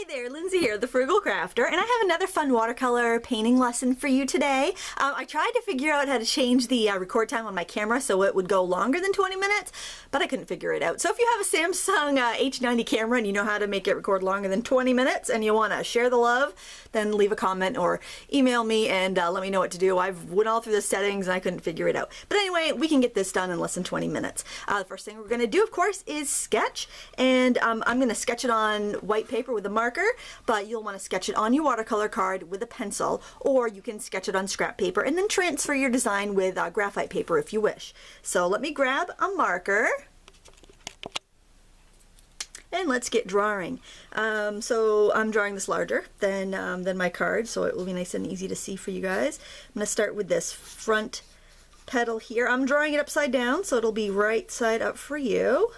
there, Lindsay here, the Frugal Crafter, and I have another fun watercolor painting lesson for you today. I tried to figure out how to change the record time on my camera so it would go longer than 20 minutes, but I couldn't figure it out. So if you have a Samsung H90 camera and you know how to make it record longer than 20 minutes and you want to share the love, then leave a comment or email me and let me know what to do. I've went all through the settings and I couldn't figure it out. But anyway, we can get this done in less than 20 minutes. The first thing we're going to do, of course, is sketch, and I'm going to sketch it on white paper with a marker, but you'll want to sketch it on your watercolor card with a pencil, or you can sketch it on scrap paper and then transfer your design with graphite paper if you wish. So let me grab a marker and let's get drawing. So I'm drawing this larger than my card, so it will be nice and easy to see for you guys. I'm going to start with this front petal here. I'm drawing it upside down, so it'll be right side up for you.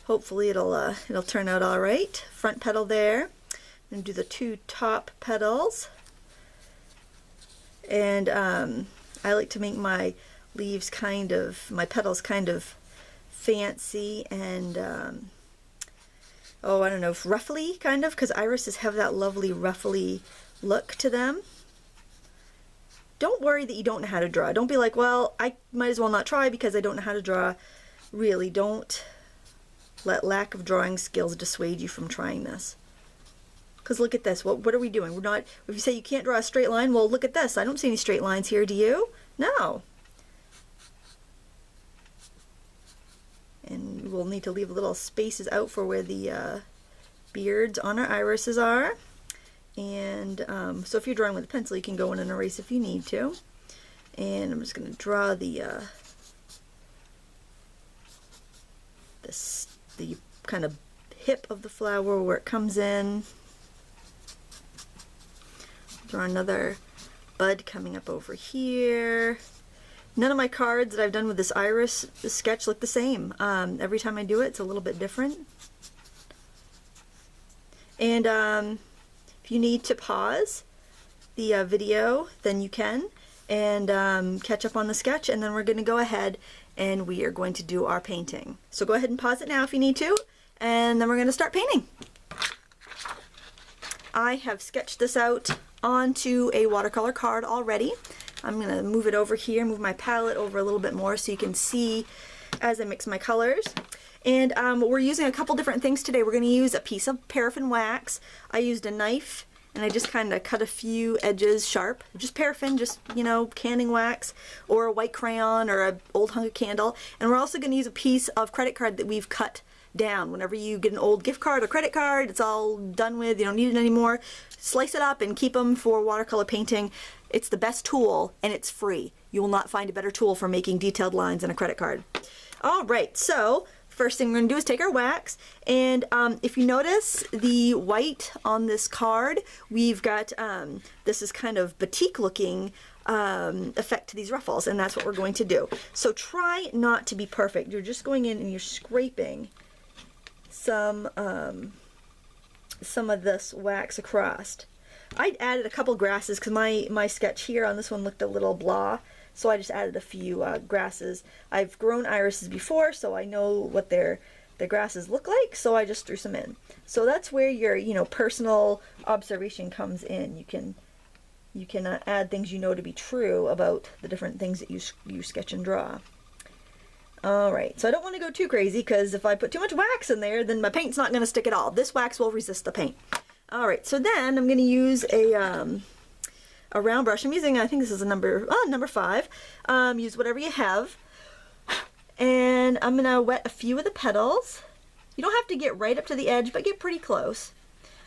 Hopefully it'll turn out all right. Front petal there. And do the two top petals. And I like to make my leaves my petals kind of fancy and oh, I don't know, ruffly kind of, because irises have that lovely ruffly look to them. Don't worry that you don't know how to draw. Don't be like, well, I might as well not try because I don't know how to draw. Really, don't let lack of drawing skills dissuade you from trying this. Because look at this. What are we doing? We're not, if you say you can't draw a straight line, well, look at this. I don't see any straight lines here. Do you? No. And we'll need to leave little spaces out for where the beards on our irises are. And so if you're drawing with a pencil, you can go in and erase if you need to. And I'm just going to draw the kind of hip of the flower where it comes in. Draw another bud coming up over here. None of my cards that I've done with this iris sketch look the same. Every time I do it, it's a little bit different. And if you need to pause the video, then you can, and catch up on the sketch, and then we're going to go ahead and we are going to do our painting. So go ahead and pause it now if you need to, and then we're going to start painting. I have sketched this out onto a watercolor card already. I'm going to move it over here, move my palette over a little bit more so you can see as I mix my colors. And we're using a couple different things today. We're going to use a piece of paraffin wax. I used a knife and I just kind of cut a few edges sharp. Just paraffin, just, you know, canning wax, or a white crayon, or an old hunk of candle. And we're also going to use a piece of credit card that we've cut down. Whenever you get an old gift card or credit card, it's all done with, you don't need it anymore. Slice it up and keep them for watercolor painting. It's the best tool and it's free. You will not find a better tool for making detailed lines than a credit card. Alright, so first thing we're going to do is take our wax, and if you notice the white on this card, we've got this is kind of batik looking effect to these ruffles, and that's what we're going to do. So try not to be perfect. You're just going in and you're scraping some of this wax across. I added a couple grasses because my sketch here on this one looked a little blah, so I just added a few grasses. I've grown irises before, so I know what the grasses look like, so I just threw some in. So that's where your personal observation comes in. You can add things you know to be true about the different things that you sketch and draw. Alright, so I don't want to go too crazy, because if I put too much wax in there, then my paint's not going to stick at all. This wax will resist the paint. Alright, so then I'm going to use a round brush. I'm using, I think this is a number 5. Use whatever you have. And I'm going to wet a few of the petals. You don't have to get right up to the edge, but get pretty close.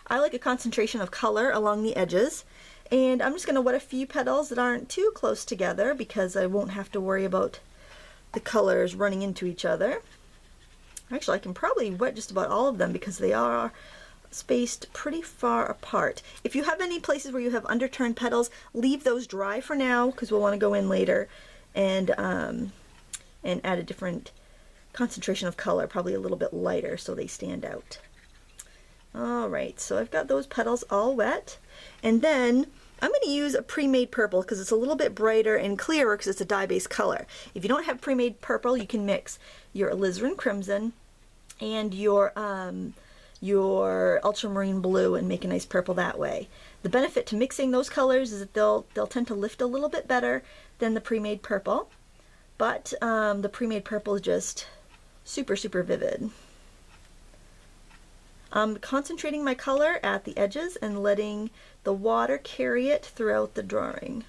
I like a concentration of color along the edges. And I'm just going to wet a few petals that aren't too close together, because I won't have to worry about the colors running into each other. Actually, I can probably wet just about all of them because they are spaced pretty far apart. If you have any places where you have underturned petals, leave those dry for now, because we'll want to go in later and add a different concentration of color, probably a little bit lighter so they stand out. Alright, so I've got those petals all wet, and then I'm going to use a pre-made purple because it's a little bit brighter and clearer because it's a dye-based color. If you don't have pre-made purple, you can mix your alizarin crimson and your your ultramarine blue and make a nice purple that way. The benefit to mixing those colors is that they'll tend to lift a little bit better than the pre-made purple, but the pre-made purple is just super, super vivid. I'm concentrating my color at the edges and letting the water carry it throughout the drawing.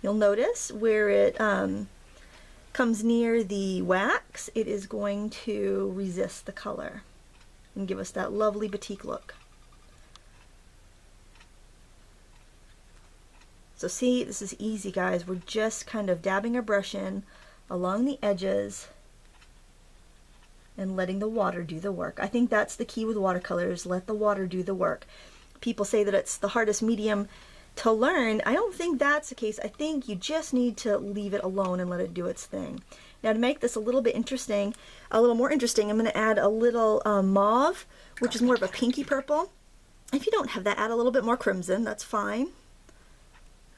You'll notice where it comes near the wax, it is going to resist the color and give us that lovely batik look. So see, this is easy, guys. We're just kind of dabbing our brush in along the edges and letting the water do the work. I think that's the key with watercolors, let the water do the work. People say that it's the hardest medium to learn. I don't think that's the case. I think you just need to leave it alone and let it do its thing. Now to make this a little bit interesting, a little more interesting, I'm going to add a little mauve, which is more of a pinky purple. If you don't have that, add a little bit more crimson, that's fine.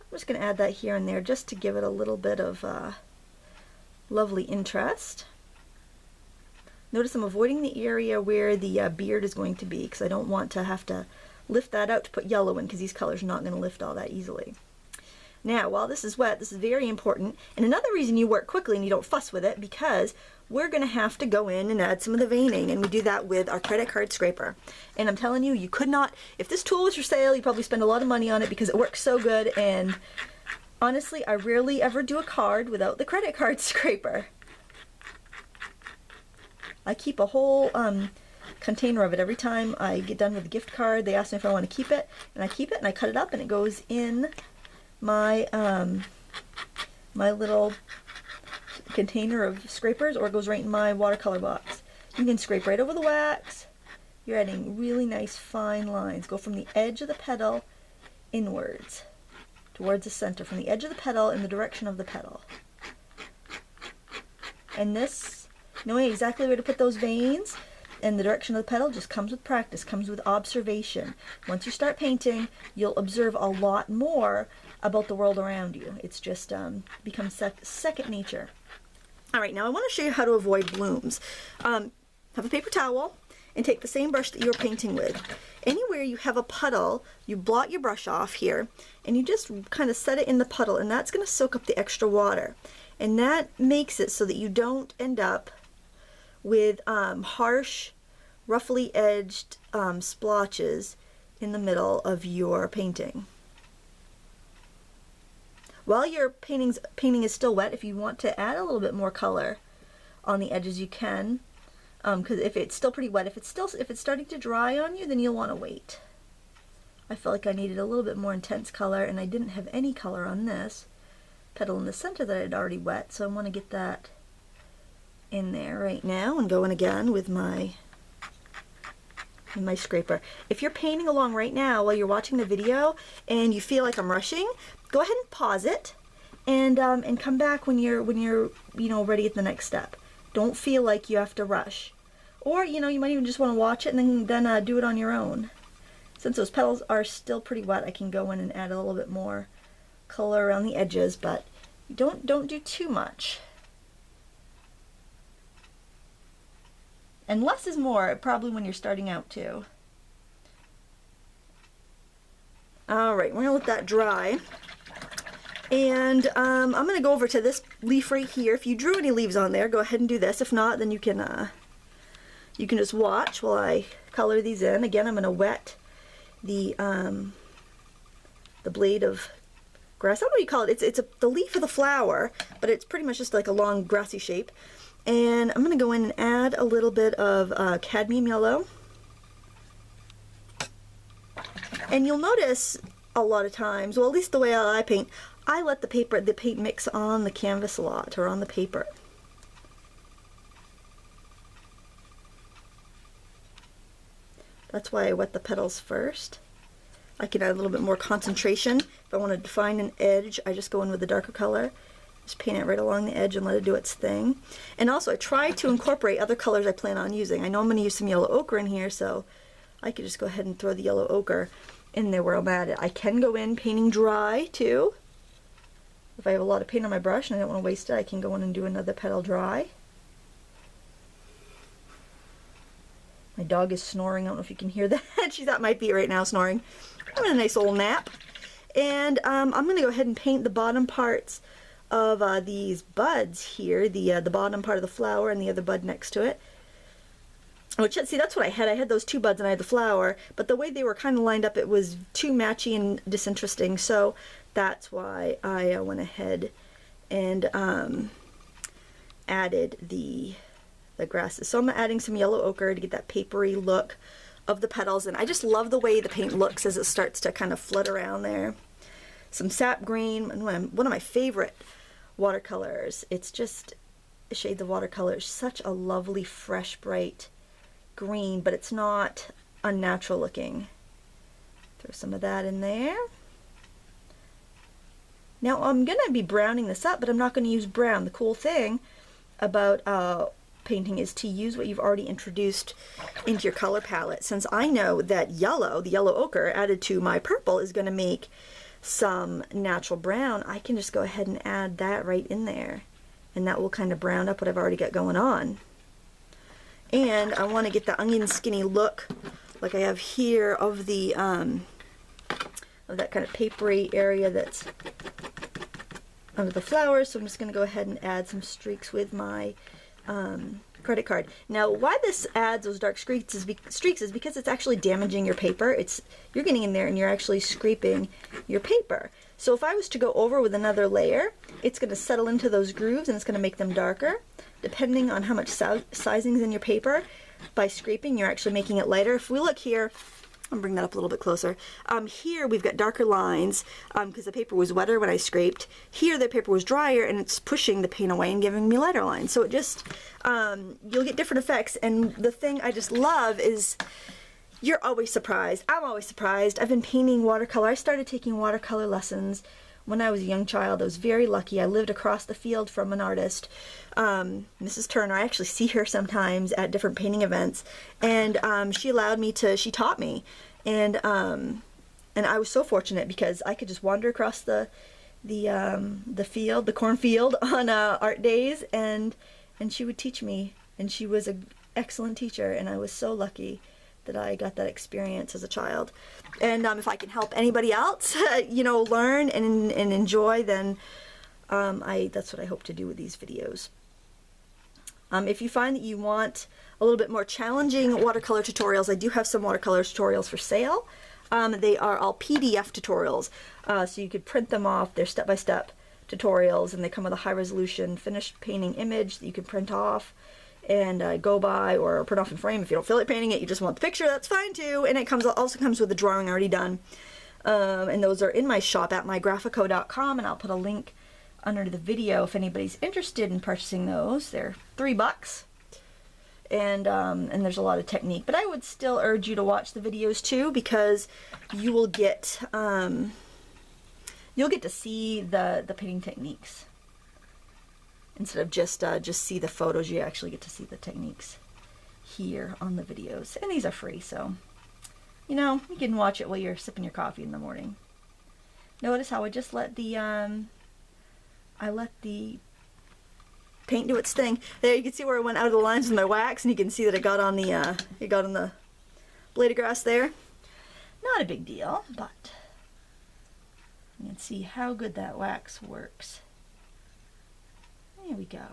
I'm just going to add that here and there just to give it a little bit of lovely interest. Notice I'm avoiding the area where the beard is going to be because I don't want to have to lift that out to put yellow in because these colors are not going to lift all that easily. Now, while this is wet, this is very important. And another reason you work quickly and you don't fuss with it, because we're going to have to go in and add some of the veining, and we do that with our credit card scraper. And I'm telling you, you could not, if this tool was for sale, you'd probably spend a lot of money on it because it works so good. And honestly, I rarely ever do a card without the credit card scraper. I keep a whole container of it every time I get done with a gift card. They ask me if I want to keep it, and I keep it and I cut it up and it goes in my my little container of scrapers, or it goes right in my watercolor box. You can scrape right over the wax. You're adding really nice fine lines. Go from the edge of the petal inwards towards the center, from the edge of the petal in the direction of the petal. And this, knowing exactly where to put those veins and the direction of the petal, just comes with practice, comes with observation. Once you start painting, you'll observe a lot more about the world around you. It's just becomes second nature. All right, now I want to show you how to avoid blooms. Have a paper towel and take the same brush that you were painting with. Anywhere you have a puddle, you blot your brush off here and you just kind of set it in the puddle, and that's going to soak up the extra water. And that makes it so that you don't end up with harsh, roughly edged splotches in the middle of your painting. While your painting is still wet, if you want to add a little bit more color on the edges, you can. Because if it's still pretty wet, if it's starting to dry on you, then you'll want to wait. I felt like I needed a little bit more intense color, and I didn't have any color on this petal in the center that I'd already wet, so I want to get that in there right now and go in again with my scraper. If you're painting along right now while you're watching the video and you feel like I'm rushing, go ahead and pause it and come back when you're ready at the next step. Don't feel like you have to rush. Or you might even just want to watch it and then do it on your own. Since those petals are still pretty wet, I can go in and add a little bit more color around the edges, but don't do too much. And less is more, probably when you're starting out too. Alright, we're going to let that dry. And I'm going to go over to this leaf right here. If you drew any leaves on there, go ahead and do this. If not, then you can just watch while I color these in. Again, I'm going to wet the blade of grass. I don't know what you call it. It's the leaf of the flower, but it's pretty much just like a long grassy shape. And I'm going to go in and add a little bit of cadmium yellow. And you'll notice a lot of times, well, at least the way I paint, I let the paint mix on the canvas a lot, or on the paper. That's why I wet the petals first. I can add a little bit more concentration. If I want to define an edge, I just go in with the darker color. Just paint it right along the edge and let it do its thing. And also I try to incorporate other colors I plan on using. I know I'm going to use some yellow ochre in here, so I could just go ahead and throw the yellow ochre in there where I'm at it. I can go in painting dry too. If I have a lot of paint on my brush and I don't want to waste it, I can go in and do another petal dry. My dog is snoring. I don't know if you can hear that. She's at my feet right now snoring. I'm in a nice old nap. And I'm going to go ahead and paint the bottom parts of these buds here. The bottom part of the flower and the other bud next to it. Which, see, that's what I had. I had those two buds and I had the flower, but the way they were kind of lined up, it was too matchy and disinteresting, so that's why I went ahead and added the grasses. So I'm adding some yellow ochre to get that papery look of the petals, and I just love the way the paint looks as it starts to kind of flood around there. Some sap green, one of my favorite watercolors. It's just shades of watercolor. It's such a lovely, fresh, bright green, but it's not unnatural looking. Throw some of that in there. Now I'm going to be browning this up, but I'm not going to use brown. The cool thing about painting is to use what you've already introduced into your color palette. Since I know that yellow, the yellow ochre added to my purple, is going to make some natural brown, I can just go ahead and add that right in there, and that will kind of brown up what I've already got going on. And I want to get the onion skinny look like I have here of the of that kind of papery area that's under the flowers. So I'm just going to go ahead and add some streaks with my credit card. Now, why this adds those dark streaks is because it's actually damaging your paper. You're getting in there and you're actually scraping your paper. So if I was to go over with another layer, it's going to settle into those grooves and it's going to make them darker. Depending on how much sizing is in your paper, by scraping, you're actually making it lighter. If we look here, I'll bring that up a little bit closer. Here we've got darker lines because the paper was wetter when I scraped. Here the paper was drier and it's pushing the paint away and giving me lighter lines. So it just, you'll get different effects. And the thing I just love is you're always surprised. I'm always surprised. I've been painting watercolor. I started taking watercolor lessons when I was a young child. I was very lucky. I lived across the field from an artist, Mrs. Turner. I actually see her sometimes at different painting events, and she allowed me to, she taught me, and I was so fortunate because I could just wander across the field, the cornfield on art days, and she would teach me, and she was an excellent teacher, and I was so lucky that I got that experience as a child. And if I can help anybody else, you know, learn and enjoy, then that's what I hope to do with these videos. If you find that you want a little bit more challenging watercolor tutorials, I do have some watercolor tutorials for sale. They are all PDF tutorials, so you could print them off. They're step-by-step tutorials, and they come with a high-resolution finished painting image that you can print off and go by, or print off in frame. If you don't feel like painting it, you just want the picture, that's fine too. And it also comes with a drawing already done. And those are in my shop at mygraphico.com, and I'll put a link under the video if anybody's interested in purchasing those. They're $3, and there's a lot of technique. But I would still urge you to watch the videos too, because you will get you'll get to see the painting techniques. Instead of just see the photos, you actually get to see the techniques here on the videos. And these are free, so, you know, you can watch it while you're sipping your coffee in the morning. Notice how I just let the paint do its thing. There you can see where it went out of the lines with my wax, and you can see that it got on the blade of grass there. Not a big deal, but you can see how good that wax works. There we go.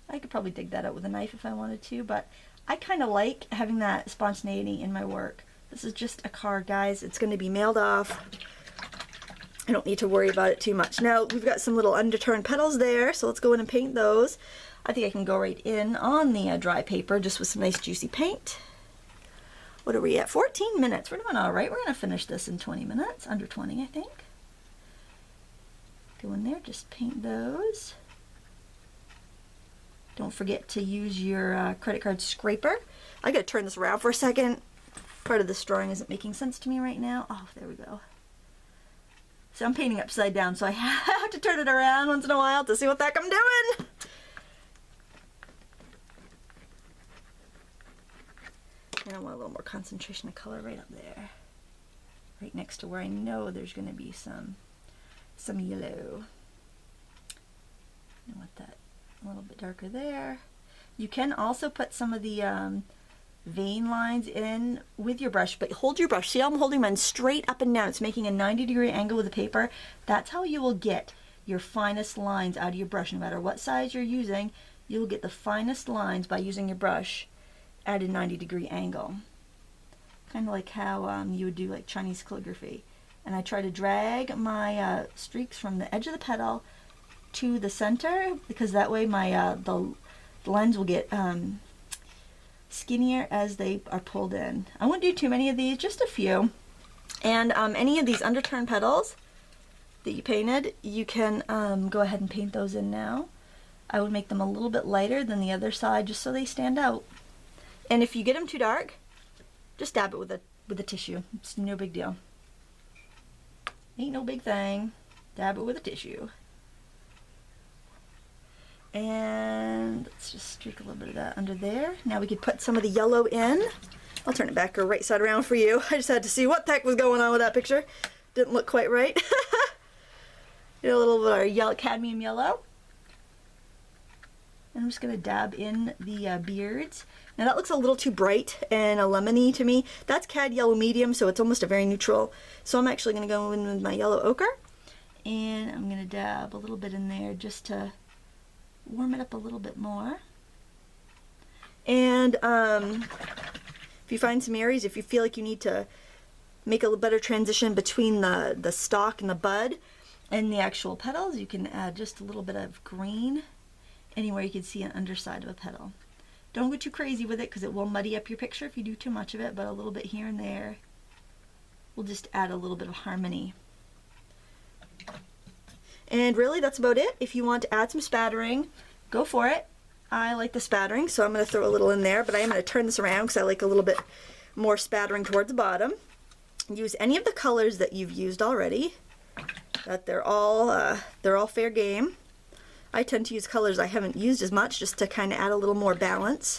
I could probably dig that out with a knife if I wanted to, but I kind of like having that spontaneity in my work. This is just a card, guys. It's going to be mailed off. I don't need to worry about it too much. Now, we've got some little underturned petals there, so let's go in and paint those. I think I can go right in on the dry paper just with some nice juicy paint. What are we at? 14 minutes. We're doing all right. We're going to finish this in 20 minutes. Under 20, I think. Go in there, just paint those. Don't forget to use your credit card scraper. I gotta turn this around for a second. Part of this drawing isn't making sense to me right now. Oh, there we go. So I'm painting upside down, so I have to turn it around once in a while to see what the heck I'm doing. And I want a little more concentration of color right up there. Right next to where I know there's gonna be some yellow. I want that a little bit darker there. You can also put some of the vein lines in with your brush, but hold your brush. See how I'm holding mine straight up and down? It's making a 90-degree angle with the paper. That's how you will get your finest lines out of your brush. No matter what size you're using, you'll get the finest lines by using your brush at a 90-degree angle. Kind of like how you would do like Chinese calligraphy. And I try to drag my streaks from the edge of the petal to the center, because that way my the lines will get skinnier as they are pulled in. I won't do too many of these, just a few. And any of these underturned petals that you painted, you can go ahead and paint those in now. I would make them a little bit lighter than the other side just so they stand out. And if you get them too dark, just dab it with a tissue. It's no big deal. Ain't no big thing. Dab it with a tissue. And let's just streak a little bit of that under there. Now we could put some of the yellow in. I'll turn it back or right side around for you. I just had to see what the heck was going on with that picture. Didn't look quite right. Get a little bit of our yellow, cadmium yellow. And I'm just going to dab in the beards. Now that looks a little too bright and a lemony to me. That's cad yellow medium, so it's almost a very neutral. So I'm actually going to go in with my yellow ochre. And I'm going to dab a little bit in there just to warm it up a little bit more. And if you find some areas, if you feel like you need to make a better transition between the stalk and the bud and the actual petals, you can add just a little bit of green anywhere you can see an underside of a petal. Don't go too crazy with it because it will muddy up your picture if you do too much of it, but a little bit here and there will just add a little bit of harmony. And really that's about it. If you want to add some spattering, go for it. I like the spattering, so I'm going to throw a little in there, but I am going to turn this around because I like a little bit more spattering towards the bottom. Use any of the colors that you've used already. That they're all fair game. I tend to use colors I haven't used as much just to kind of add a little more balance.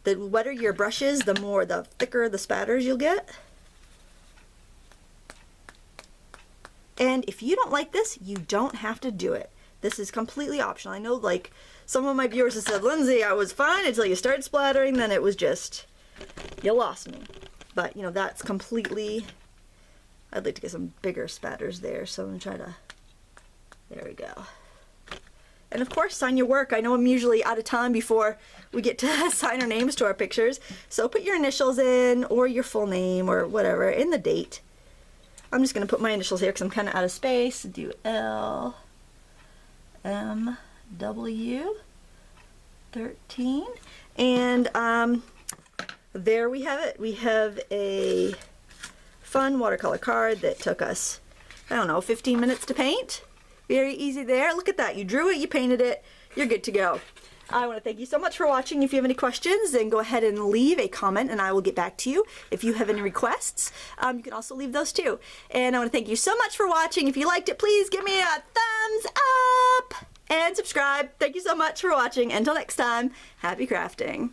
The wetter your brush is, the thicker the spatters you'll get. And if you don't like this, you don't have to do it. This is completely optional. I know like some of my viewers have said, Lindsay, I was fine until you started splattering, then it was just, you lost me. But you know, that's completely, I'd like to get some bigger spatters there, so I'm gonna try to, there we go. And of course, sign your work. I know I'm usually out of time before we get to sign our names to our pictures, so put your initials in, or your full name, or whatever, in the date. I'm just going to put my initials here because I'm kind of out of space. Do L, M, W, 13. And there we have it. We have a fun watercolor card that took us, I don't know, 15 minutes to paint. Very easy there. Look at that. You drew it, you painted it, you're good to go. I want to thank you so much for watching. If you have any questions, then go ahead and leave a comment and I will get back to you. If you have any requests, you can also leave those too. And I want to thank you so much for watching. If you liked it, please give me a thumbs up and subscribe. Thank you so much for watching. Until next time, happy crafting.